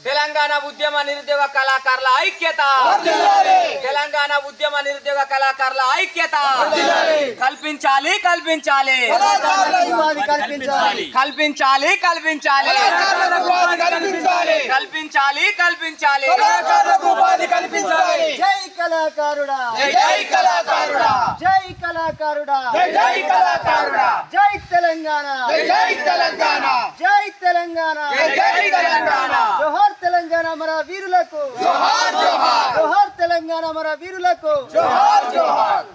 తెలంగాణ ఉద్యమ నిరుద్యోగ కళాకారుల ఐక్యత, తెలంగాణ ఉద్యమ నిరుద్యోగ కళాకారుల ఐక్యత కల్పించాలి కల్పించాలి కల్పించాలి కల్పించాలి కల్పించాలి కల్పించాలి జై కళాకారుడా, జై కళాకారుడా, జై కళాకారుడా, జై కళాకారుడా, జై తెలంగాణ, జై తెలంగాణ, జై తెలంగాణ, జై తెలంగాణ, జోహార్ తెలంగాణ మన వీరులకు, జోహార్ జోహార్, జోహార్ తెలంగాణ మన వీరులకు. జోహార్ జోహార్.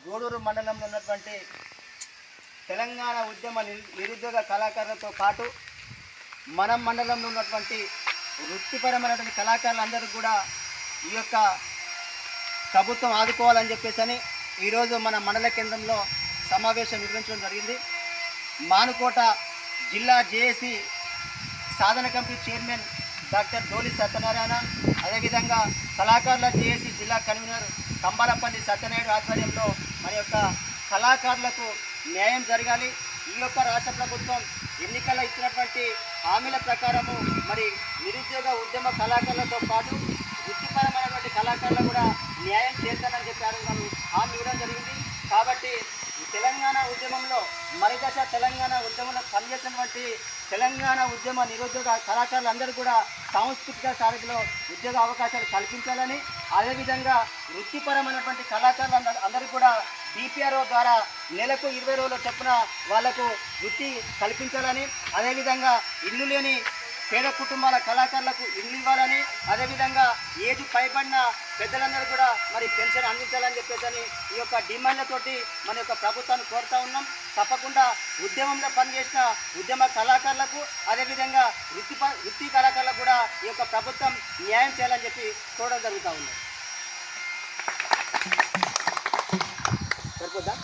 గూడూరు మండలంలో ఉన్నటువంటి తెలంగాణ ఉద్యమ నిరుద్యోగ కళాకారులతో పాటు మన మండలంలో ఉన్నటువంటి వృత్తిపరమైనటువంటి కళాకారులందరూ కూడా ఈ యొక్క ప్రభుత్వం ఆదుకోవాలని చెప్పేసి ఈరోజు మన మండల కేంద్రంలో సమావేశం నిర్వహించడం జరిగింది. మానుకోట జిల్లా జేఏసీ సాధన కమిటీ చైర్మన్ డాక్టర్ డోలి సత్యనారాయణ, అదేవిధంగా కళాకారుల జేఏసీ జిల్లా కన్వీనర్ కంబాలపల్లి సత్యనారాయణ ఆధ్వర్యంలో మన యొక్క కళాకారులకు న్యాయం జరగాలి. ఈ యొక్క రాష్ట్ర ప్రభుత్వం ఎన్నికల్లో ఇచ్చినటువంటి హామీల ప్రకారము మరి నిరుద్యోగ ఉద్యమ కళాకారులతో పాటు వృత్తిపరమైనటువంటి కళాకారులు కూడా న్యాయం చేస్తానని చెప్పారు, వాళ్ళు హామీ ఇవ్వడం జరిగింది. కాబట్టి ఈ తెలంగాణ ఉద్యమంలో మరిదశ తెలంగాణ ఉద్యమంలో పనిచేసినటువంటి తెలంగాణ ఉద్యమ నిరుద్యోగ కళాకారులందరూ కూడా సాంస్కృతిక సారథిలో ఉద్యోగ అవకాశాలు కల్పించాలని, అదేవిధంగా వృత్తిపరమైనటువంటి కళాకారులు అందరూ కూడా డిపిఆర్ఓ ద్వారా నెలకు 20 రోజుల చొప్పున వాళ్లకు వృత్తి కల్పించాలని, అదేవిధంగా ఇల్లు లేని పేద కుటుంబాల కళాకారులకు ఇల్లు ఇవ్వాలని, అదేవిధంగా ఏజ్ పైబడిన పెద్దలందరూ కూడా మరి పెన్షన్ అందించాలని చెప్పేసి ఈ యొక్క డిమాండ్లతోటి మన యొక్క ప్రభుత్వాన్ని కోరుతా ఉన్నాం. తప్పకుండా ఉద్యమంలో పనిచేసిన ఉద్యమ కళాకారులకు, అదేవిధంగా వృత్తి కళాకారులకు కూడా ఈ యొక్క ప్రభుత్వం న్యాయం చేయాలని చెప్పి చూడడం జరుగుతూ ఉంది. సరిపోద్దా?